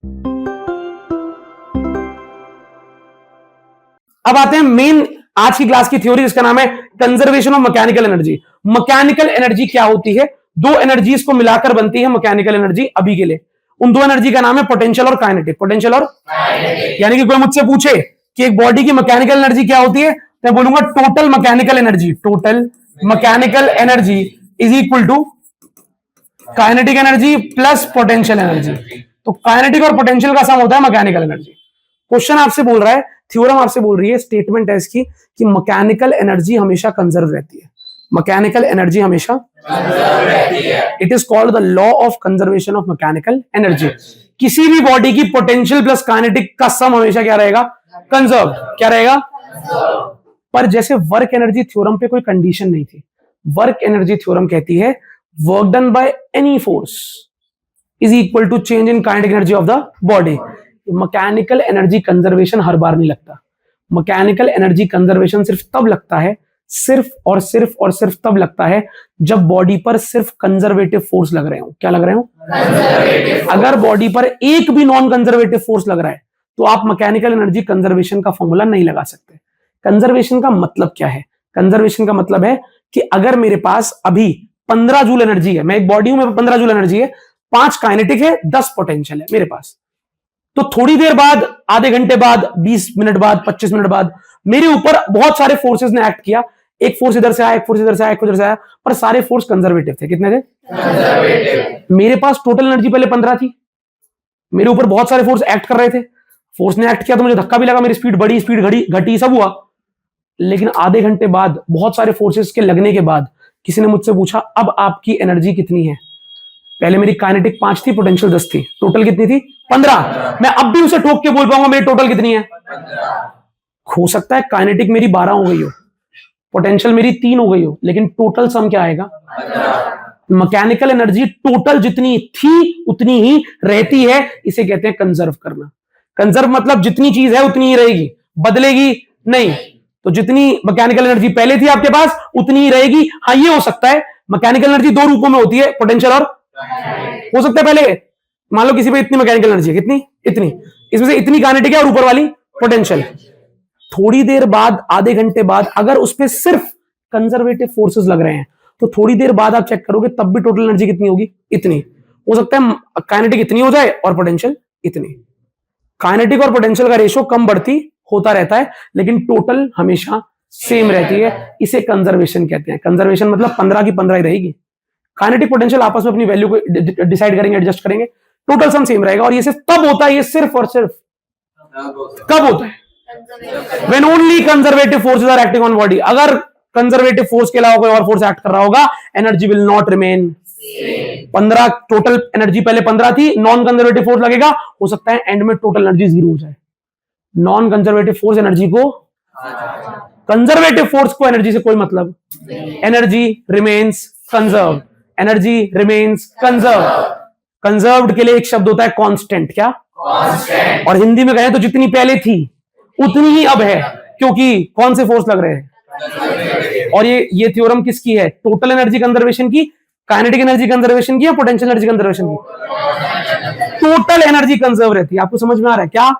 अब आते हैं मेन आज की क्लास की थ्योरी, जिसका नाम है conservation of mechanical energy. Mechanical energy क्या होती है? दो एनर्जीज को मिलाकर बनती है मैकेनिकल एनर्जी। अभी के लिए उन दो एनर्जी का नाम है पोटेंशियल और काइनेटिक। पोटेंशियल और यानी कि कोई मुझसे पूछे कि एक बॉडी की मैकेनिकल एनर्जी क्या होती है, तो मैं बोलूंगा total mechanical energy. Total mechanical energy is equal to kinetic energy plus potential energy. तो काइनेटिक और पोटेंशियल का सम होता है मैकेनिकल एनर्जी। क्वेश्चन आपसे बोल रहा है, थ्योरम आपसे बोल रही है, स्टेटमेंट है इसकी कि मैकेनिकल एनर्जी हमेशा कंजर्व रहती है। मैकेनिकल एनर्जी हमेशा कंजर्व रहती है। It is called the law of conservation of mechanical energy. किसी भी बॉडी की पोटेंशियल प्लस काइनेटिक का सम हमेशा क्या रहेगा? कंजर्व। क्या रहेगा? पर जैसे वर्क एनर्जी थ्योरम पे कोई कंडीशन नहीं थी। वर्क एनर्जी थ्योरम कहती है work done by any force is equal to change in kinetic energy of the body. Mechanical energy conservation हर बार नहीं लगता। मैकेनिकल एनर्जी कंजर्वेशन सिर्फ तब लगता है, सिर्फ और सिर्फ तब लगता है जब बॉडी पर सिर्फ कंजर्वेटिव फोर्स लग रहे हो। क्या लग रहे हो? अगर बॉडी पर एक भी नॉन कंजर्वेटिव फोर्स लग रहा है तो आप मैकेनिकल एनर्जी कंजर्वेशन का फॉर्मूला नहीं लगा सकते। कंजर्वेशन का मतलब क्या है? कंजर्वेशन का मतलब है कि अगर मेरे पास अभी 15 जूल एनर्जी है, मैं एक बॉडी हूं, मेरे 15 जूल एनर्जी है, 5 काइनेटिक है, 10 पोटेंशियल है मेरे पास, तो थोड़ी देर बाद, आधे घंटे बाद, 20 मिनट बाद, 25 मिनट बाद मेरे ऊपर बहुत सारे फोर्सेस ने एक्ट किया। एक फोर्स इधर से आया, एक फोर्स इधर से आया, एक फोर्स इधर से आया, पर सारे फोर्स कंजर्वेटिव थे। कितने थे? कंजर्वेटिव। मेरे पास टोटल एनर्जी पहले 15 थी, मेरे ऊपर बहुत सारे फोर्स एक्ट कर रहे थे, फोर्स ने एक्ट किया तो मुझे धक्का भी लगा, मेरी स्पीड बढ़ी, स्पीड घटी, सब हुआ। लेकिन आधे घंटे बाद बहुत सारे फोर्सेस के लगने के बाद किसी ने मुझसे पूछा अब आपकी एनर्जी कितनी है? पहले मेरी काइनेटिक 5 थी, पोटेंशियल 10 थी, टोटल कितनी थी? 15। मैं अब भी उसे ठोक के बोल पाऊंगा मेरी टोटल कितनी है? 15। हो सकता है काइनेटिक मेरी 12 हो गई हो, पोटेंशियल मेरी 3 हो गई हो, लेकिन टोटल सम क्या आएगा? 15। मैकेनिकल एनर्जी टोटल जितनी थी उतनी ही रहती है, इसे कहते हैं कंजर्व करना। कंजर्व मतलब जितनी चीज है उतनी ही रहेगी, बदलेगी नहीं। तो जितनी मैकेनिकल एनर्जी पहले थी आपके पास उतनी ही रहेगी। हाँ, ये हो सकता है मैकेनिकल एनर्जी दो रूपों में होती है, पोटेंशियल और हो सकता है पहले मान लो किसी पे इतनी मैकेनिकल एनर्जी है, कितनी? इतनी, इसमें से इतनी काइनेटिक है और ऊपर वाली पोटेंशियल। थोड़ी देर बाद, आधे घंटे बाद, अगर उस पर सिर्फ कंजर्वेटिव फोर्सेस लग रहे हैं तो थोड़ी देर बाद आप चेक करोगे तब भी टोटल एनर्जी कितनी होगी? इतनी। हो सकता है काइनेटिक इतनी हो जाए और पोटेंशियल इतनी। काइनेटिक और पोटेंशियल का रेशियो कम बढ़ती होता रहता है, लेकिन टोटल हमेशा सेम रहती है। इसे कंजर्वेशन कहते हैं। कंजर्वेशन मतलब 15 की 15 ही रहेगी। काइनेटिक पोटेंशियल आपस में अपनी वैल्यू को डिसाइड करेंगे, एडजस्ट करेंगे, टोटल सम सेम रहेगा। और ये सिर्फ तब होता है, ये सिर्फ और सिर्फ कब होता है? When only conservative forces are acting on body। अगर कंजर्वेटिव फोर्स के अलावा कोई और फोर्स एक्ट कर रहा होगा, energy will not remain. 15 total energy पहले 15 थी, नॉन कंजर्वेटिव फोर्स लगेगा, हो सकता है एंड में टोटल एनर्जी 0 हो जाए। नॉन कंजर्वेटिव फोर्स एनर्जी को, कंजर्वेटिव फोर्स को एनर्जी से कोई मतलब। Energy remains conserve, energy remains conserve. Conserved के लिए एक शब्द होता है कांस्टेंट। क्या? कांस्टेंट। और हिंदी में कहें तो जितनी पहले थी उतनी ही अब है, क्योंकि कौन से फोर्स लग रहे हैं? और ये थ्योरम किसकी है? टोटल एनर्जी कंजर्वेशन की, काइनेटिक एनर्जी कंजर्वेशन की या पोटेंशियल एनर्जी कंजर्वेशन की? टोटल एनर्जी कंजर्व रहती है। आपको समझ में आ रहा है क्या?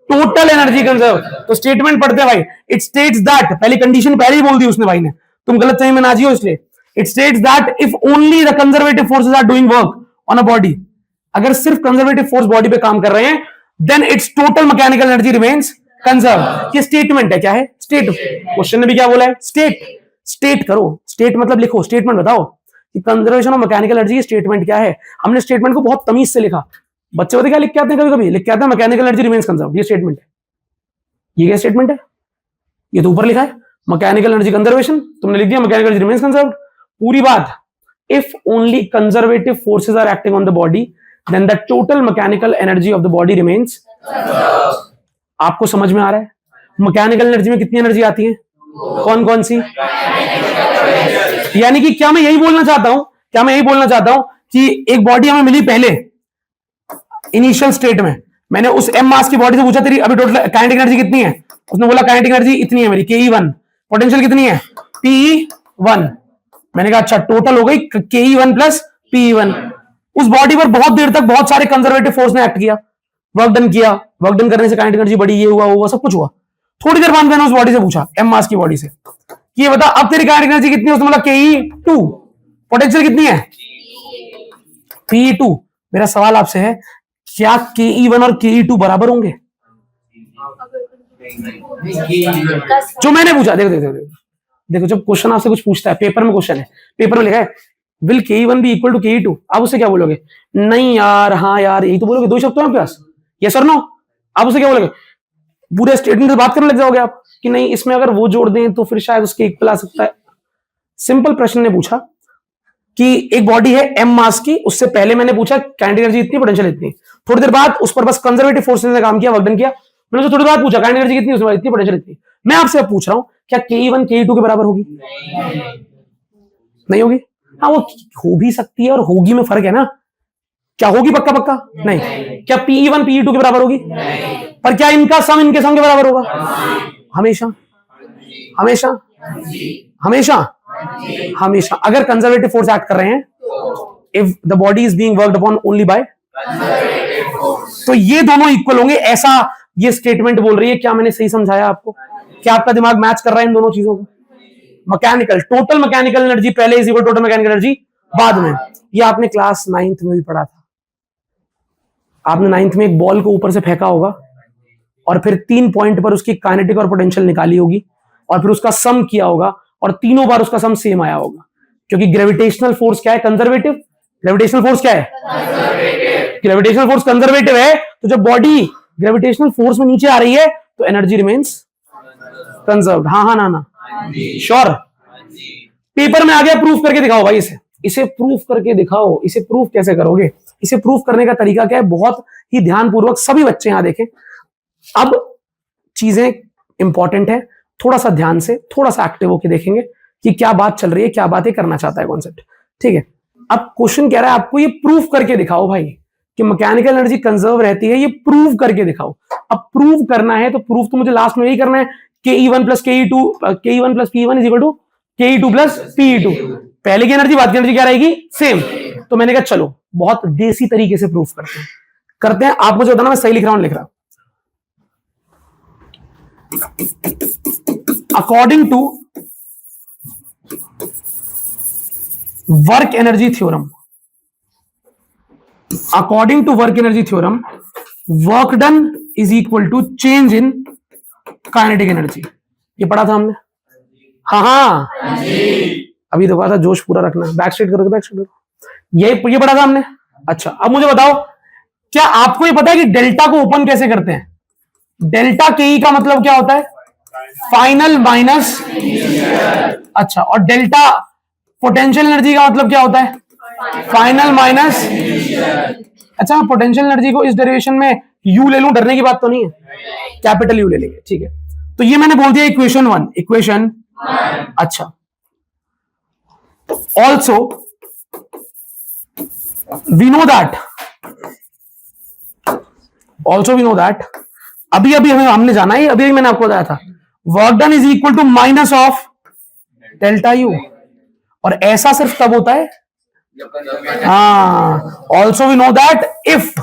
Total energy conserve. तो स्टेटमेंट पढ़ते हैं भाई। इट स्टेट्स दैट, पहली कंडीशन पहले ही बोल दी उसने भाई ने, तुम गलत सही में ना जियो इसलिए। It states that if only the conservative forces are doing work on a body, अगर सिर्फ कंजर्वेटिव फोर्स बॉडी पे काम कर रहे हैं, then its total mechanical energy remains conserve. ये स्टेटमेंट है। क्या है? स्टेट। क्वेश्चन ने भी क्या बोला है? स्टेट। स्टेट करो, स्टेट मतलब लिखो, स्टेटमेंट बताओ कि conservation of mechanical energy statement क्या है। हमने स्टेटमेंट को बहुत तमीज से लिखा। बच्चे बताते क्या लिख के आते हैं? कभी कभी लिख के आते हैं मैकेनिकल एनर्जी रिमेन्स कंजर्व। ये स्टेटमेंट है। ये क्या स्टेटमेंट है? ये तो ऊपर लिखा है मैकेनिकल एनर्जी कंजर्वेशन, तुमने लिख दिया मैकेनिकल एनर्जी रिमेन्स कंजर्व। पूरी बात, if only conservative forces are acting on the body, then the total mechanical energy of the body remains conserve. आपको समझ में आ रहा है? मैकेनिकल एनर्जी में कितनी एनर्जी आती है? कौन कौन सी? यानी कि क्या मैं यही बोलना चाहता हूं, कि एक बॉडी हमें मिली पहले इनिशियल स्टेट में, मैंने उस एम मास की बॉडी से पूछा तेरी अभी टोटल काइनेटिक एनर्जी कितनी है, उसने बोला काइनेटिक एनर्जी इतनी है मेरी, ke1। पोटेंशियल कितनी है? pe1। मैंने कहा अच्छा टोटल हो गई ke1 प्लस pe1। उस बॉडी पर बहुत देर तक बहुत सारे कंजर्वेटिव फोर्स ने एक्ट किया, वर्क डन किया, वर्क डन करने से काइनेटिक एनर्जी बढ़ी, ये हुआ वो हुआ, सब कुछ हुआ। थोड़ी देर बाद मैंने उस बॉडी से पूछा, एम मास की बॉडी से, कि ये बता अब तेरी काइनेटिक एनर्जी कितनी है? उसने बोला Ke2, पोटेंशियल कितनी है? Pe2। मेरा सवाल आपसे है, क्या Ke1 और Ke2 बराबर होंगे? जो मैंने पूछा, देखो देखो देखो देखो, जब क्वेश्चन आपसे कुछ पूछता है, पेपर में क्वेश्चन है, पेपर में लिखा है will Ke1 B equal to Ke2, आप उससे क्या बोलोगे? नहीं यार, हाँ यार, यही तो बोलोगे, दो शब्द तो आपके पास, यस और नो। आप उससे क्या बोलोगे? पूरे स्टेटमेंट से बात करने लग जाओगे आप कि नहीं इसमें अगर वो जोड़ दें तो फिर शायद उसके इक्वल आ सकता है। सिंपल प्रश्न ने पूछा कि एक बॉडी है एम मास की, उससे पहले मैंने पूछा काइनेटिक एनर्जी इतनी, पोटेंशियल इतनी। थोड़ी देर बाद उस पर बस कंजर्वेटिव फोर्सेस ने काम किया, वर्क डन किया। मैंने उससे थोड़ी देर बाद पूछा काइनेटिक एनर्जी कितनी, उसमें इतनी, पोटेंशियल इतनी। मैं आपसे अब पूछ रहा हूं, क्या Ke1 Ke2 के बराबर होगी? नहीं होगी। हाँ, वो हो भी सकती है और होगी में फर्क है ना। क्या होगी पक्का पक्का? नहीं। क्या Pe1 Pe2 के बराबर होगी? पर क्या इनका सम इनके सम के बराबर होगा? हमेशा हमेशा हमेशा हमेशा। अगर कंजर्वेटिव फोर्स एक्ट कर रहे हैं, if the body is being worked upon only by, तो ये दोनों इक्वल होंगे, ऐसा ये स्टेटमेंट बोल रही है। क्या मैंने सही समझाया आपको? क्या आपका दिमाग मैच कर रहा है इन दोनों चीजों को? मैकेनिकल, टोटल मैकेनिकल एनर्जी पहले is equal total mechanical energy बाद में। ये आपने क्लास 9th में भी पढ़ा था। आपने 9th में एक बॉल को ऊपर से फेंका होगा और फिर 3 पॉइंट पर उसकी काइनेटिक और पोटेंशियल निकाली होगी और फिर उसका सम किया होगा और तीनों बार उसका सम सेम आया होगा, क्योंकि ग्रेविटेशनल फोर्स क्या है? कंजर्वेटिव। ग्रेविटेशनल फोर्स क्या है? ग्रेविटेशनल फोर्स कंजर्वेटिव है। तो जब बॉडी ग्रेविटेशनल फोर्स में नीचे आ रही है तो एनर्जी रिमेन्स कंजर्व्ड। हाँ हाँ ना ना, श्योर। पेपर में आ गया, प्रूफ करके दिखाओ भाई। इसे प्रूफ करके दिखाओ। इसे प्रूफ कैसे करोगे? इसे प्रूफ करने का तरीका क्या है? बहुत ही ध्यानपूर्वक सभी बच्चे यहां देखें। अब चीजें इंपॉर्टेंट है, थोड़ा सा ध्यान से, थोड़ा सा एक्टिव होकर देखेंगे कि क्या बात चल रही है, क्या बातें करना चाहता है कॉन्सेप्ट। ठीक है, अब क्वेश्चन कह रहा है आपको ये प्रूफ करके दिखाओ भाई कि मैकेनिकल एनर्जी कंजर्व रहती है। ये प्रूफ करके दिखाओ। अब प्रूफ करना है तो प्रूफ तो मुझे लास्ट में यही करना है, Ke1 plus Pe1 is equal to Ke2 plus Pe2। पहले की एनर्जी बाद की एनर्जी क्या रहेगी? सेम। तो मैंने कहा चलो बहुत देसी तरीके से प्रूफ करते हैं। आप मुझे बताना मैं सही लिख रहा हूं, लिख रहा। According to work energy theorem, according to work energy theorem, work done is equal to change in kinetic energy. ये पढ़ा था हमने। हाँ हाँ अभी तो कहा था जोश पूरा रखना। बैक स्ट्रेट करो, बैक स्ट्रेट करो। ये पढ़ा था हमने। अच्छा, अब मुझे बताओ, क्या आपको ये पता है कि डेल्टा को ओपन कैसे करते हैं? डेल्टा Ke का मतलब क्या होता है? Final minus. अच्छा, और डेल्टा पोटेंशियल एनर्जी का मतलब क्या होता है? Final minus. अच्छा, पोटेंशियल एनर्जी को इस डेरिवेशन में यू ले लूं, डरने की बात तो नहीं है, कैपिटल यू ले लेंगे। ठीक है, तो ये मैंने बोल दिया इक्वेशन 1। इक्वेशन अच्छा, ऑल्सो वी नो दैट अभी हमने जाना है, अभी मैंने आपको बताया था, work done is equal to minus of delta U. और ऐसा सिर्फ तब होता है, हाँ, also we know that if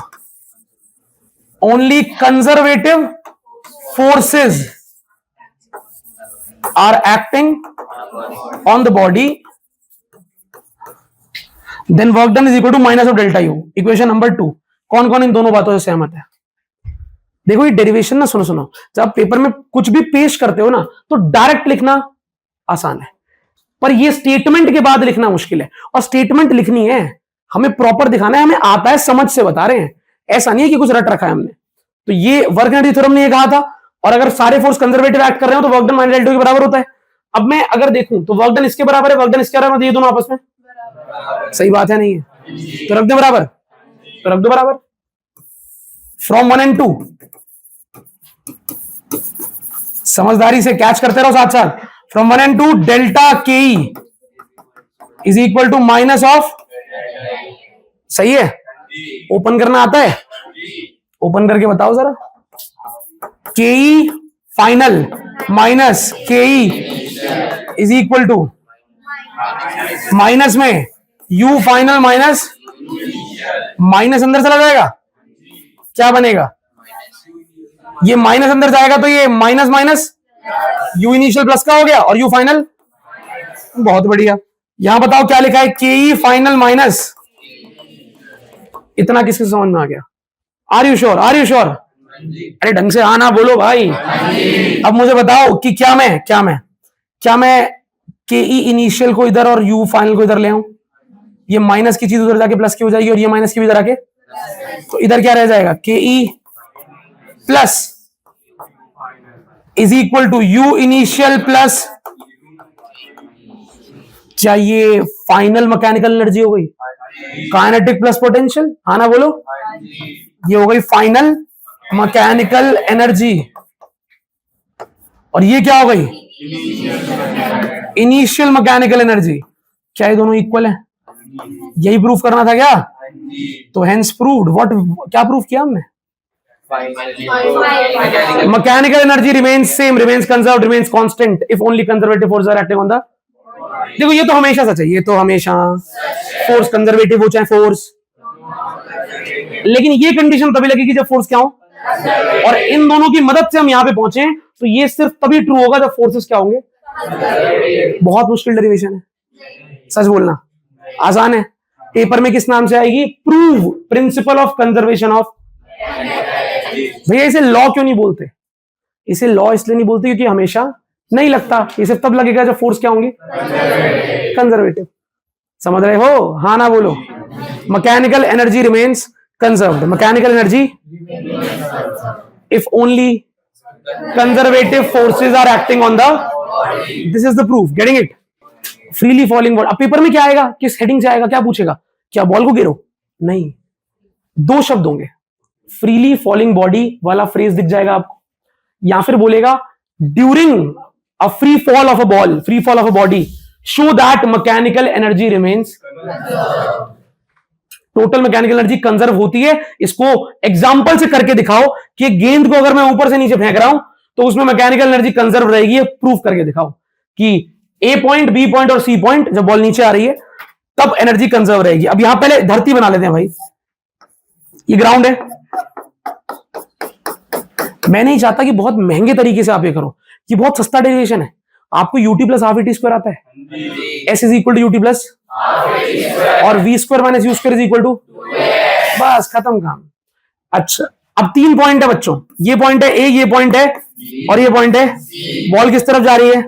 only conservative forces are acting on the body then work done is equal to minus of delta U. Equation number 2। कौन कौन इन दोनों बातों से सहमत है? देखो ये डेरिवेशन ना, सुनो, जब पेपर में कुछ भी पेश करते हो ना तो डायरेक्ट लिखना आसान है, पर ये स्टेटमेंट के बाद लिखना मुश्किल है। और स्टेटमेंट लिखनी है, हमें प्रॉपर दिखाना है, हमें आता है, समझ से बता रहे हैं, ऐसा नहीं है कि कुछ रट रखा है हमने। तो ये वर्क एनर्जी थ्योरम ने ये कहा था, और अगर सारे फोर्स कंजर्वेटिव एक्ट कर रहे हो तो वर्क डन माइनस डेल्टा के बराबर होता है। अब मैं अगर देखूं तो वर्क डन इसके बराबर है, वर्क डन इसके बराबर, ये दोनों आपस में सही बात है, नहीं है? तो रख दो बराबर, तो रख दो बराबर। फ्रॉम 1 and 2 समझदारी से कैच करते रहो साथ साथ। From 1 and 2 delta Ke is equal to minus of, सही है? ओपन करना आता है? ओपन करके बताओ जरा। Ke final minus Ke is equal to minus में U फाइनल माइनस माइनस अंदर चला जाएगा, क्या बनेगा? ये माइनस अंदर जाएगा तो ये minus minus you initial plus का हो गया और यू फाइनल। बहुत बढ़िया। यहां बताओ क्या लिखा है, के ई फाइनल माइनस, इतना किसके समझ में आ गया? Are you sure? Are you sure? अरे ढंग से आना बोलो भाई। अब मुझे बताओ कि क्या मैं के ई इनिशियल को इधर और यू फाइनल को इधर ले आऊं? ये माइनस की चीज उधर जाके प्लस की हो जाएगी और ये माइनस की भी इधर आके, तो इधर क्या रह जाएगा? K E plus is equal to U initial plus, क्या ये फाइनल मैकेनिकल एनर्जी हो गई? काइनेटिक प्लस पोटेंशियल, हाँ ना बोलो? ये हो गई फाइनल मैकेनिकल एनर्जी। और ये क्या हो गई? Initial mechanical energy. क्या ये दोनों इक्वल है? यही प्रूफ करना था क्या? तो हेंस प्रूव्ड व्हाट? क्या प्रूफ किया हमने? Mechanical energy remains same, remains conserved, remains constant if only conservative force are acting on the. देखो ये तो हमेशा सच है, ये तो हमेशा फोर्स कंजर्वेटिव हो चाहे फोर्स, लेकिन ये कंडीशन तभी लगेगी जब फोर्स क्या हो। और इन दोनों की मदद से हम यहां पे पहुंचे, तो ये सिर्फ तभी ट्रू होगा जब फोर्सेस क्या होंगे। बहुत मुश्किल डेरिवेशन है, सच बोलना आसान है। पेपर में किस नाम से आएगी? Prove principle of conservation of. भैया इसे लॉ क्यों नहीं बोलते? इसे लॉ इसलिए नहीं बोलते क्योंकि हमेशा नहीं लगता, इसे तब लगेगा जब फोर्स क्या होंगे? कंजर्वेटिव। समझ रहे हो? हाँ ना बोलो? Mechanical energy remains conserved, mechanical energy if only conservative forces are acting on the, this is the proof, getting it? Freely falling body. अब पेपर में क्या आएगा, किस हेडिंग से आएगा, क्या पूछेगा? क्या बॉल को गिरो? नहीं, दो शब्द होंगे, फ्रीली फॉलिंग बॉडी वाला फ्रेज दिख जाएगा आपको, या फिर बोलेगा during a free fall of a ball, free fall of a body, show that mechanical energy remains. Total mechanical energy conserve होती है। इसको एग्जांपल से करके दिखाओ कि गेंद को अगर मैं ऊपर से नीचे फेंक रहा हूं तो उसमें मैकेनिकल एनर्जी कंजर्व रहेगी। प्रूफ करके दिखाओ कि ए पॉइंट, बी पॉइंट और सी पॉइंट जब बॉल नीचे आ रही है तब एनर्जी कंजर्व रहेगी। अब यहां पहले धरती बना लेते हैं भाई, ये ग्राउंड है। मैं नहीं चाहता कि बहुत महंगे तरीके से आप ये करो, कि बहुत सस्ता डेरिवेशन है। आपको UT plus half T square आता है, S is equal to UT plus और V square minus you square is equal to, बस खत्म काम। अच्छा अब 3 पॉइंट है बच्चों, ये पॉइंट है ए, ये पॉइंट है और ये पॉइंट है। बॉल किस तरफ जा रही है?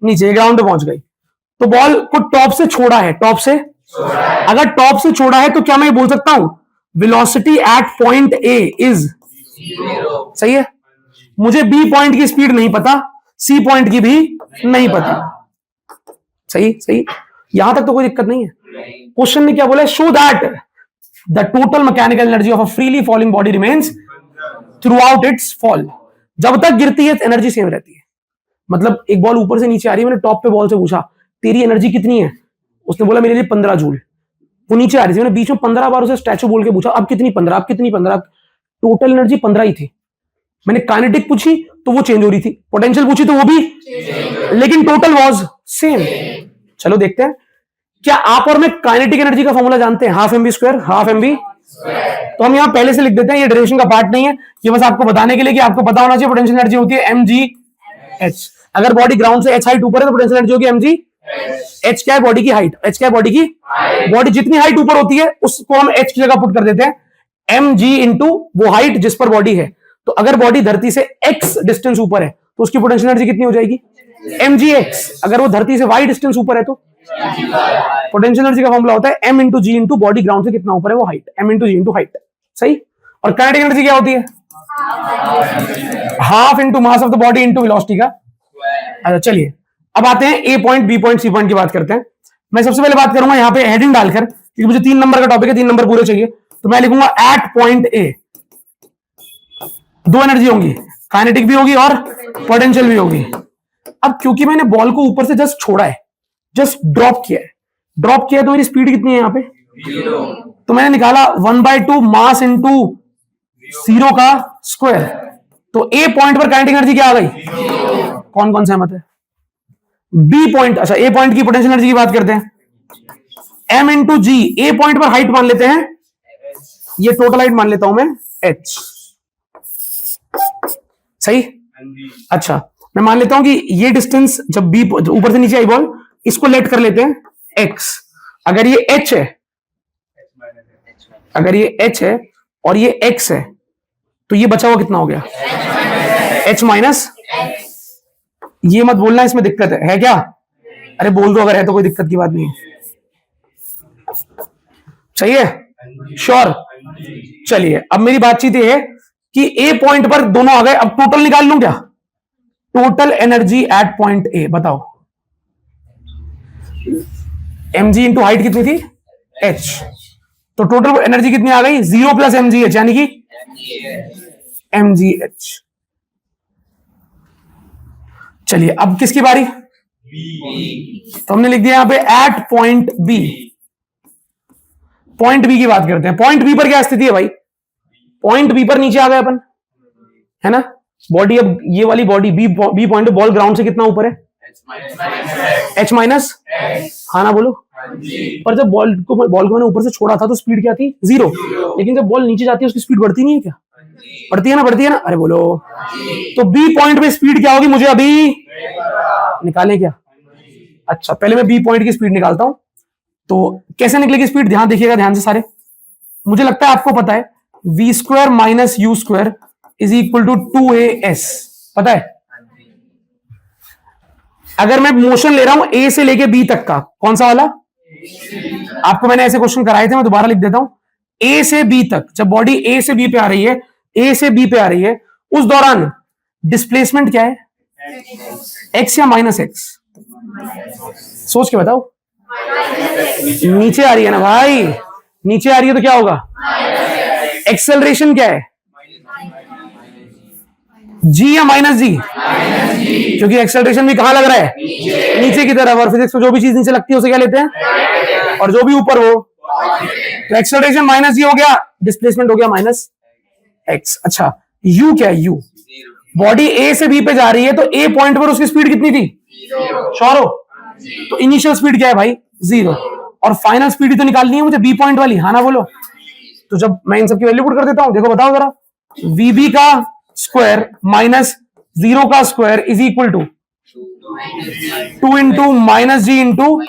नीचे, ग्राउंड पे पहुंच गई। तो बॉल को टॉप से छोड़ा है, टॉप से, अगर टॉप से छोड़ा है तो क्या मैं बोल सकता हूं velocity at point A is, सही है? मुझे बी पॉइंट की स्पीड नहीं पता, सी पॉइंट की भी नहीं पता, सही सही, यहां तक तो कोई दिक्कत नहीं है। क्वेश्चन ने क्या बोला? Show that the total mechanical energy of a freely falling body remains through out it's fall. जब तक गिरती है एनर्जी सेम रहती है। मतलब एक बॉल ऊपर से नीचे आ रही है, मैंने टॉप पे बॉल से पूछा तेरी एनर्जी कितनी है, उसने बोला मेरे लिए 15 जूल। वो नीचे आ रही थी, मैंने बीच में 15 बार उसे स्टैचू बोल के पूछा अब कितनी? 15। अब कितनी? 15। टोटल एनर्जी 15 ही थी। मैंने काइनेटिक पूछी तो वो चेंज हो रही थी, पोटेंशियल पूछी तो वो भी, लेकिन टोटल वाज सेम। चलो देखते हैं, क्या आप और मैं काइनेटिक एनर्जी का फॉर्मूला जानते हैं? Half M B square, half M B. तो हम यहां पहले से लिख देते हैं, ये डेरिवेशन का पार्ट नहीं है, ये बस आपको बताने के लिए कि आपको पता होना चाहिए पोटेंशियल एनर्जी होती है एम जी एच। अगर बॉडी ग्राउंड से एच हाइट ऊपर है तो पोटेंशियल एनर्जी होगी एम जी एच। क्या है? बॉडी की हाइट। एच क्या है? बॉडी की, बॉडी जितनी हाइट ऊपर होती है उसको हम एच की जगह पुट कर देते हैं एम जी इंटू वो हाइट जिस पर बॉडी है। तो अगर बॉडी धरती से एक्स डिस्टेंस ऊपर है तो उसकी पोटेंशियल एनर्जी कितनी हो जाएगी? M g x. अगर वो धरती से वाई डिस्टेंस ऊपर है तो पोटेंशियल एनर्जी का फॉर्मूला होता है एम इंटू जी इंटू बॉडी ग्राउंड से कितना ऊपर है वो हाइट, एम इंटू जी इंटू हाइट, सही। और काइनेटिक एनर्जी क्या होती है? Half into mass of the body into velocity का। अच्छा चलिए अब आते हैं A point, B point, C point की बात करते हैं। मैं सबसे पहले बात करूंगा यहाँ पे हेडिंग डालकर, क्योंकि मुझे 3 नंबर का टॉपिक है, 3 नंबर पूरे चाहिए। तो मैं लिखूंगा एट पॉइंट ए दो एनर्जी होंगी, काइनेटिक भी होगी और पोटेंशियल भी होगी। अब क्योंकि मैंने बॉल को ऊपर से जस्ट छोड़ा है, जस्ट ड्रॉप किया है, ड्रॉप किया तो मेरी स्पीड कितनी है यहाँ पे? तो मैंने निकाला 1/2 मास इंटू 0 का स्क्वायर। तो ए पॉइंट पर काइनेटिक एनर्जी क्या आ गई? कौन कौन सहमत है? बी पॉइंट, अच्छा ए पॉइंट की पोटेंशियल एनर्जी की बात करते हैं, एम इंटू जी। ए पॉइंट पर हाइट मान लेते हैं, ये टोटल हाइट मान लेता हूं मैं एच। सही। अच्छा, मैं मान लेता हूं कि ये डिस्टेंस जब बी ऊपर से नीचे आई बॉल, इसको लेट कर लेते हैं एक्स। अगर ये एच है, अगर ये एच है और ये एक्स है, तो ये बचा हुआ कितना हो गया? H minus. ये मत बोलना इसमें दिक्कत है क्या? अरे बोल दो अगर है तो, कोई दिक्कत की बात नहीं है। सही है, श्योर। चलिए अब मेरी बातचीत ये है कि ए पॉइंट पर दोनों आ गए, अब टोटल निकाल लूं क्या? Total energy at point A बताओ। एम जी इंटू हाइट कितनी थी? एच। तो टोटल एनर्जी कितनी आ गई? 0 प्लस एम जी एच, यानी कि एम जी एच। चलिए अब किसकी बारी? तो हमने लिख दिया यहां पे at point B. Point B की बात करते हैं। पॉइंट बी पर क्या स्थिति है भाई? पॉइंट बी पर नीचे आ गए अपन, है ना? बॉडी, अब ये वाली body B point, ball ground से कितना ऊपर है? H minus. हाँ ना बोलो। पर जब बॉल को मैंने ऊपर से छोड़ा था तो स्पीड क्या थी? 0। लेकिन जब बॉल नीचे जाती है उसकी स्पीड बढ़ती नहीं है क्या? बढ़ती है ना, बढ़ती है ना? अरे बोलो। तो बी पॉइंट पे स्पीड क्या होगी मुझे अभी निकालें क्या? अच्छा, पहले मैं बी पॉइंट की स्पीड निकालता हूं। तो कैसे निकलेगी स्पीड? ध्यान देखिएगा, ध्यान से सारे। मुझे लगता है आपको पता है, v square minus you square is equal to 2as, पता है? अगर मैं मोशन ले रहा हूं ए से लेके बी तक का, कौन सा वाला? आपको मैंने ऐसे क्वेश्चन कराए थे, मैं दोबारा लिख देता हूं। ए से बी तक, जब बॉडी ए से बी पे आ रही है, ए से बी पे आ रही है, उस दौरान डिस्प्लेसमेंट क्या है? एक्स या माइनस एक्स? सोच के बताओ। नीचे आ रही है ना भाई, नीचे आ रही है तो क्या होगा? एक्सेलरेशन क्या है? जी या माइनस जी? क्योंकि एक्सेलरेशन भी कहां लग रहा है? नीचे की तरफ। और फिजिक्स में जो भी चीज नीचे लगती है उसे क्या लेते हैं? और जो भी ऊपर हो। तो एक्सेलरेशन माइनस जी हो गया, डिस्प्लेसमेंट हो गया माइनस एक्स। अच्छा, यू क्या है? यू, बॉडी ए से बी पे जा रही है तो ए पॉइंट पर उसकी स्पीड कितनी थी? श्योर हो? तो इनिशियल स्पीड क्या है भाई? 0। और फाइनल स्पीड तो निकालनी है मुझे बी पॉइंट वाली, हाँ ना बोलो। तो जब मैं इन सबकी वैल्यू पुट कर देता हूं, देखो बताओ जरा। वीबी का स्क्वायर माइनस 0 का square is equal to 2 into minus G into,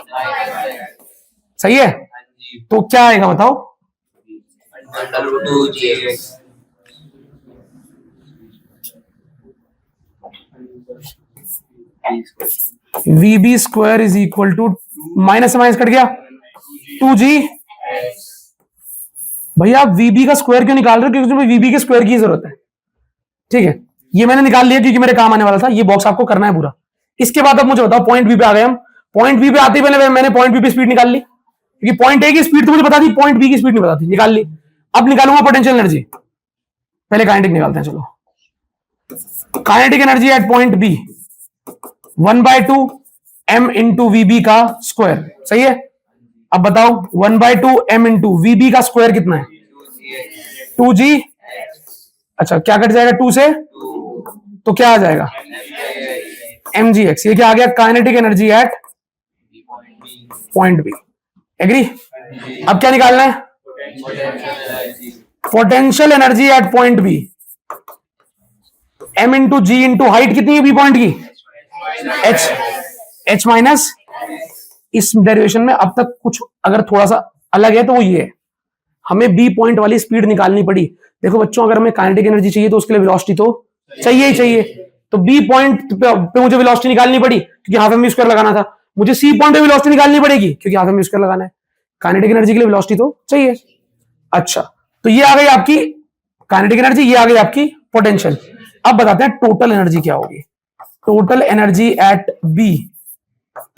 सही है? तो क्या आएगा बताओ? VB square is equal to, minus से माइनस कट गया, 2g। भैया आप वीबी का स्क्वायर क्यों निकाल रहे हो? क्योंकि वीबी के स्क्वायर की जरूरत है, ठीक है? ये मैंने निकाल लिया क्योंकि मेरे काम आने वाला था। ये बॉक्स आपको करना है पूरा। इसके बाद अब मुझे बताओ, पॉइंट बी पे आ गए हम। पॉइंट बी पे आते ही पहले मैंने पॉइंट बी पे स्पीड निकाल ली, क्योंकि पॉइंट ए की स्पीड तो मुझे बता दी, पॉइंट बी की स्पीड नहीं बता दी, निकाल ली। अब निकालूंगा पोटेंशियल एनर्जी। पहले काइनेटिक निकालते हैं, चलो। Kinetic energy at point B 1/2 m into VB का स्क्वायर, सही है? अब बताओ 1/2 m इंटू वीबी का स्क्वायर कितना है? 2g। अच्छा, क्या कट जाएगा 2 से? तो क्या आ जाएगा? mgx। ये क्या आ गया? Kinetic energy at point B. Agree? अब क्या निकालना है? Potential energy at point B, m into ji into height कितनी है बी पॉइंट की? h minus. इस डेरिवेशन में अब तक कुछ अगर थोड़ा सा अलग है तो वो ये है, हमें बी पॉइंट वाली स्पीड निकालनी पड़ी। देखो बच्चों, अगर हमें काइनेटिक एनर्जी चाहिए तो उसके लिए वेलोसिटी तो चाहिए ही चाहिए। तो बी पॉइंट पे मुझे वेलोसिटी निकालनी पड़ी क्योंकि हाफ एम स्क्वायर लगाना था। मुझे सी पॉइंट पे वेलोसिटी निकालनी पड़ेगी क्योंकि हाफ एम स्क्वायर लगाना है। काइनेटिक एनर्जी के लिए वेलोसिटी तो चाहिए। अच्छा, तो ये आ गई आपकी काइनेटिक एनर्जी, ये आ गई आपकी पोटेंशियल। अब बताते हैं टोटल एनर्जी क्या होगी। Total energy at B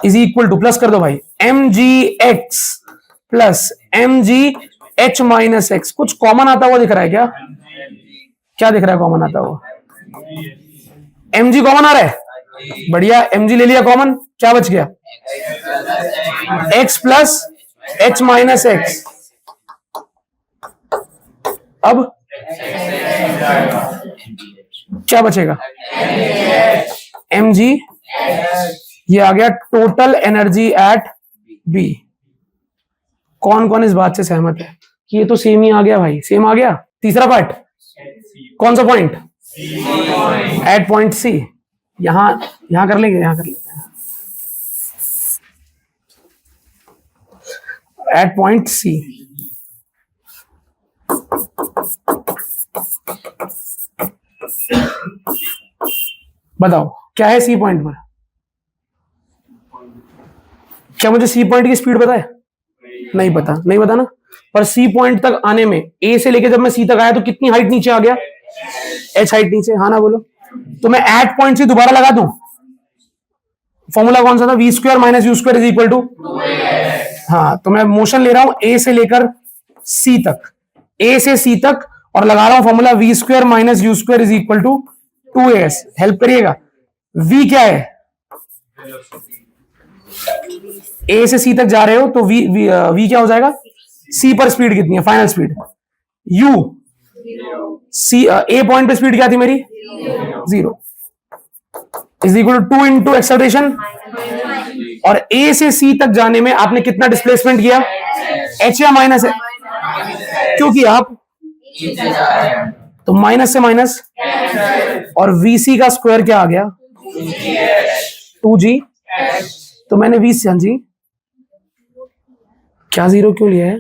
is equal to, plus कर दो भाई, m g x plus m g h minus x. कुछ कॉमन आता हुआ दिख रहा है क्या? क्या दिख रहा है कॉमन आता हुआ? एम जी कॉमन आ रहा है, बढ़िया। एम जी ले लिया कॉमन, क्या बच गया? X plus h minus x. अब क्या बचेगा? M g. ये आ गया टोटल एनर्जी एट बी। कौन कौन इस बात से सहमत है कि ये तो सेम ही आ गया भाई? सेम आ गया। तीसरा पार्ट कौन सा पॉइंट? एट पॉइंट सी। यहां कर लेंगे, यहां कर लेते हैं एट पॉइंट सी। बताओ क्या है सी पॉइंट पर? क्या मुझे सी पॉइंट की स्पीड पता है? नहीं पता, नहीं पता ना। पर सी पॉइंट तक आने में, ए से लेके जब मैं सी तक आया तो कितनी हाइट नीचे आ गया? एच हाइट नीचे, हाँ ना बोलो। तो मैं एट पॉइंट से दोबारा लगा दूं, फॉर्मूला कौन सा था? V square minus you square is equal to, हाँ। तो मैं मोशन ले रहा हूं ए से लेकर सी तक, ए से सी तक, और लगा रहा हूं formula v square minus you square is equal to 2as। Help करिएगा, v क्या है? ए से सी तक जा रहे हो तो v क्या हो जाएगा? सी पर स्पीड कितनी है? Final speed. u see A point पे स्पीड क्या थी मेरी? 0 is equal to 2 into acceleration. और ए से सी तक जाने में आपने कितना डिस्प्लेसमेंट किया? एच या माइनस है? क्यों किया आप? तो माइनस से माइनस, और वीसी का स्क्वायर क्या आ गया? 2g। तो मैंने वी सी, हाँ जी, क्या 0 क्यों लिया है?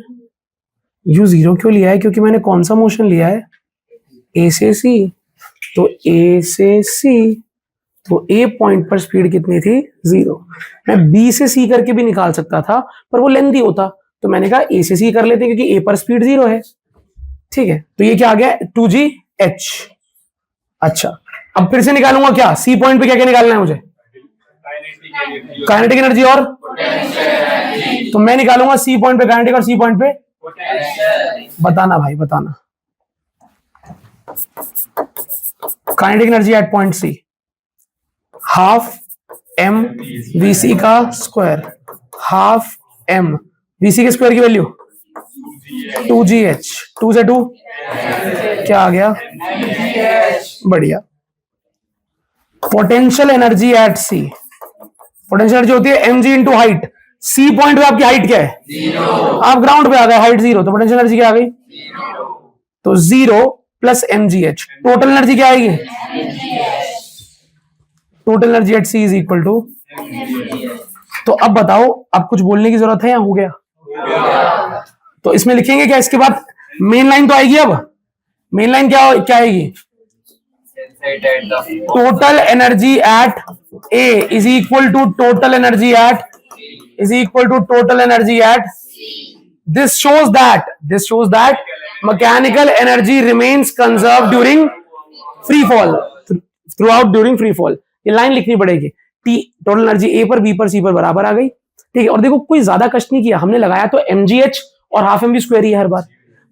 यू 0 क्यों लिया है? क्योंकि मैंने कौन सा मोशन लिया है? ए से सी। तो ए से सी, तो ए पॉइंट पर स्पीड कितनी थी? 0। मैं बी से सी करके भी निकाल सकता था, पर वो लेंथी होता, तो मैंने कहा ए से सी कर लेते हैं क्योंकि ए पर स्पीड 0 है। ठीक है, तो ये क्या आ गया? 2gh। अच्छा, अब फिर से निकालूंगा क्या? सी पॉइंट पे क्या क्या निकालना है मुझे? काइनेटिक एनर्जी और, तो मैं निकालूंगा सी पॉइंट पे काइनेटिक और सी पॉइंट पे, बताना भाई बताना। Kinetic energy at point C, half M V C का square, half M V C के स्क्वायर की वैल्यू 2gh। 2 से 2 क्या आ गया? बढ़िया। Potential energy at C, potential energy होती है mg into height. C point पे आपकी हाइट क्या है? 0। आप ग्राउंड पे आ गए, हाइट 0, तो पोटेंशियल एनर्जी क्या आ गई? 0। तो 0 प्लस mgh, टोटल एनर्जी क्या आएगी? Total energy at C is equal to, तो अब बताओ, अब कुछ बोलने की जरूरत है या हो गया? तो इसमें लिखेंगे क्या इसके बाद? मेन लाइन तो आएगी। अब मेन लाइन क्या आएगी? Total energy at A is equal to total energy at, is equal to total energy at. This shows that mechanical energy remains conserve during free fall, throughout during free fall. ये line लिखनी पड़ेगी। T total energy ए पर, B पर, सी पर बराबर आ गई। ठीक है, और देखो कोई ज्यादा कष्ट नहीं किया हमने, लगाया तो mgh और हाफ एम वी स्क्वायर ही हर बार।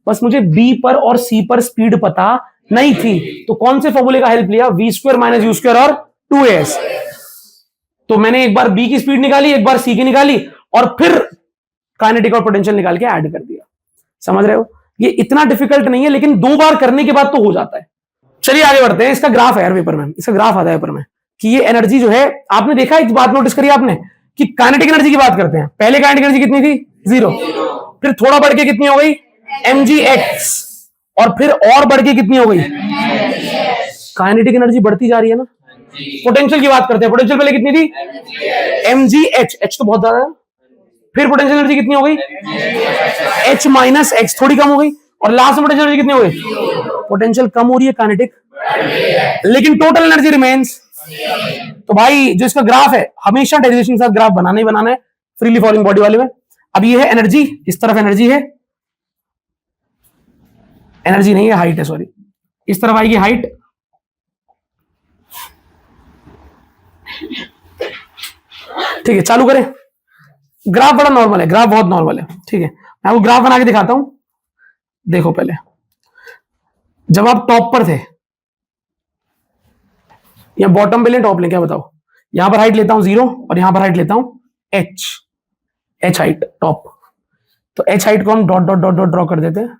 बस मुझे बी पर और सी पर स्पीड पता नहीं थी, तो कौन से फॉर्मूले का हेल्प लिया? V square minus you square और 2as। तो मैंने एक बार बी की स्पीड निकाली, एक बार सी की निकाली, और फिर काइनेटिक और पोटेंशियल निकाल के ऐड कर दिया। समझ रहे हो? ये इतना डिफिकल्ट नहीं है, लेकिन 2 बार करने के बाद तो हो जाता है। चलिए आगे बढ़ते हैं। इसका ग्राफ है यार पेपर में, इसका ग्राफ आता है पेपर में कि ये एनर्जी जो है, आपने देखा एक बात नोटिस करी आपने कि काइनेटिक एनर्जी की बात करते हैं, पहले काइनेटिक एनर्जी कितनी थी? 0। फिर थोड़ा बढ़ के कितनी हो गई? mgx, और फिर और बढ़ के कितनी हो गई? काइनेटिक एनर्जी बढ़ती जा रही है ना। पोटेंशियल की बात करते हैं, पोटेंशियल पहले कितनी थी? mgh, h तो बहुत ज्यादा है। फिर पोटेंशियल एनर्जी कितनी हो गई? h माइनस x, थोड़ी कम हो गई, और लास्ट में पोटेंशियल एनर्जी कितनी हो गई? पोटेंशियल कम हो रही है, काइनेटिक, लेकिन टोटल एनर्जी रिमेन्स। तो भाई जो इसका ग्राफ है, हमेशा डेरिवेशन के साथ ग्राफ बनाना ही बनाना है फ्रीली फॉलिंग बॉडी वाले में। अब ये है एनर्जी, इस तरफ एनर्जी है, एनर्जी नहीं है, हाइट है, सॉरी, इस तरफ आएगी हाइट। ठीक है, चालू करें। ग्राफ बड़ा नॉर्मल है, ग्राफ बहुत नॉर्मल है। ठीक है, मैं आपको ग्राफ बना के दिखाता हूं। देखो पहले, जब आप टॉप पर थे, या बॉटम पे ले, टॉप ले, क्या बताओ? यहां पर हाइट लेता हूं 0 और यहां पर हाइट लेता हूं h हाइट टॉप। तो h हाइट को हम dot dot dot dot draw कर देते हैं।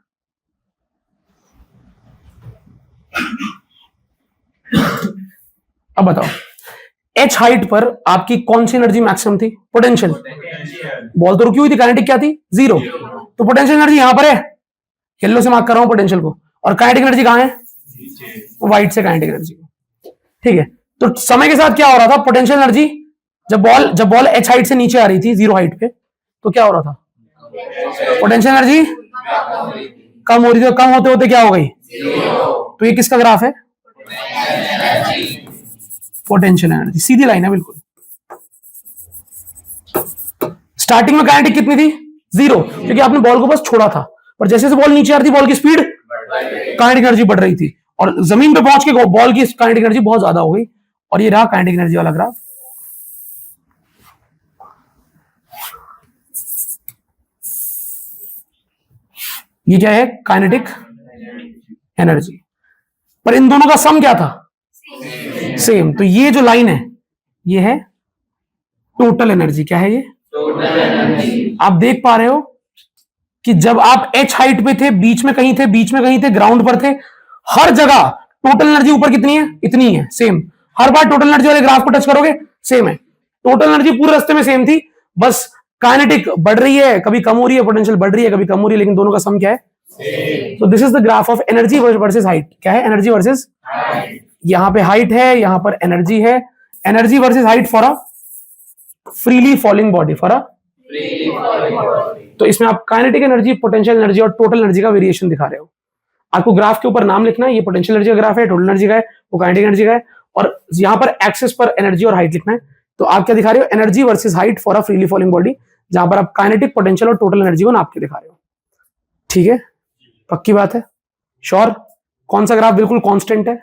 अब बताओ, h हाइट पर आपकी कौन सी एनर्जी मैक्सिमम थी? पोटेंशियल। बॉल तो रुकी हुई थी, काइनेटिक क्या थी? 0। तो पोटेंशियल एनर्जी यहां पर है, येलो से मार्क कर रहा हूं पोटेंशियल को, और काइनेटिक एनर्जी कहां है? व्हाइट से काइनेटिक एनर्जी को। ठीक है, तो समय के साथ क्या हो रहा था, पोटेंशियल एनर्जी जब बॉल एच हाइट से नीचे आ रही थी, 0 हाइट पे, तो क्या हो रहा था, पोटेंशियल एनर्जी कम हो रही थी, कम होते होते क्या हो गई, तो ये किसका ग्राफ है, पोटेंशियल एनर्जी, सीधी लाइन है बिल्कुल। स्टार्टिंग में काइनेटिक कितनी थी, 0, क्योंकि आपने बॉल को बस छोड़ा था, पर जैसे जैसे बॉल नीचे आ रही थी, बॉल की स्पीड, काइनेटिक एनर्जी बढ़ रही थी, और जमीन पे पहुंच के बॉल की काइनेटिक एनर्जी बहुत ज्यादा हो गई, और ये रहा काइनेटिक एनर्जी वाला ग्राफ। ये क्या है, काइनेटिक एनर्जी, पर इन दोनों का सम क्या था, सेम। तो ये जो लाइन है, ये है टोटल एनर्जी। क्या है ये, आप देख पा रहे हो कि जब आप एच हाइट पे थे, बीच में कहीं थे, ग्राउंड पर थे, हर जगह टोटल एनर्जी ऊपर कितनी है, इतनी है, सेम। हर बार टोटल एनर्जी वाले ग्राफ को टच करोगे, सेम है, टोटल एनर्जी पूरे रास्ते में सेम थी, बस काइनेटिक बढ़ रही है, कभी कम हो रही है, पोटेंशियल बढ़ रही है, कभी कम हो रही है, लेकिन दोनों का सम क्या है, तो this is the graph of energy versus height. क्या है, एनर्जी वर्सेस, यहां पे हाइट है, यहां पर एनर्जी है, energy versus height for a freely falling body, for a, तो इसमें आप काइनेटिक एनर्जी, पोटेंशियल एनर्जी और टोटल एनर्जी का वेरिएशन दिखा रहे हो। आपको ग्राफ के ऊपर नाम लिखना है, ये पोटेंशियल एनर्जी का ग्राफ है, टोटल एनर्जी का है, वो काइनेटिक एनर्जी का है, और यहां पर एक्सिस पर एनर्जी और हाइट लिखना है। तो आप क्या दिखा रहे हो, energy versus height for a freely falling body, जहां पर आप काइनेटिक, पोटेंशियल और टोटल एनर्जी को नाप के दिखा रहे हो। ठीक है, पक्की बात है, श्योर। कौन सा ग्राफ बिल्कुल कांस्टेंट है,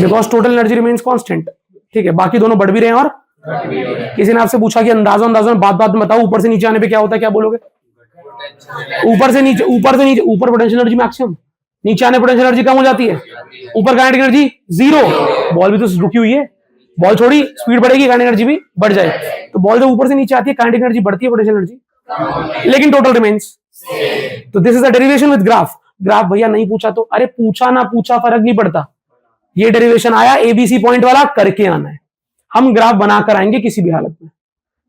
because total energy remains constant. ठीक है, बाकी दोनों बढ़ भी रहे हैं, और किसी ने आपसे पूछा कि अंदाजा बात में बताओ, ऊपर से नीचे आने पे क्या होता है, क्या बोलोगे, ऊपर से नीचे, ऊपर पोटेंशियल एनर्जी मैक्सिमम, नीचे आने पोटेंशियल एनर्जी कम हो जाती है, ऊपर काइनेटिक एनर्जी 0, बॉल भी तो रुकी हुई है, बॉल छोड़ी, स्पीड बढ़ेगी, काइनेटिक एनर्जी भी बढ़ जाए, तो बॉल जब ऊपर से नीचे आती है, काइनेटिक एनर्जी बढ़ती है, पोटेंशियल एनर्जी, लेकिन टोटल रिमेन्स। तो this is the derivation with graph. Graph भैया नहीं पूछा तो, अरे पूछा ना पूछा फर्क नहीं पड़ता, ये डेरिवेशन आया एबीसी पॉइंट वाला, करके आना है, हम ग्राफ बनाकर आएंगे किसी भी हालत में,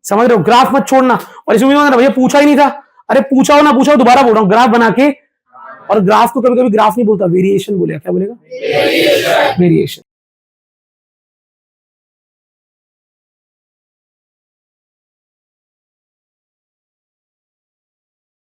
समझ रहे हो, ग्राफ मत छोड़ना। और इसमें भैया पूछा ही नहीं था, अरे पूछा हो ना पूछा हो, दोबारा बोल रहा हूं, ग्राफ बना के, और ग्राफ को कभी कभी ग्राफ नहीं बोलता, वेरिएशन बोलेगा, क्या बोलेगा, वेरिएशन।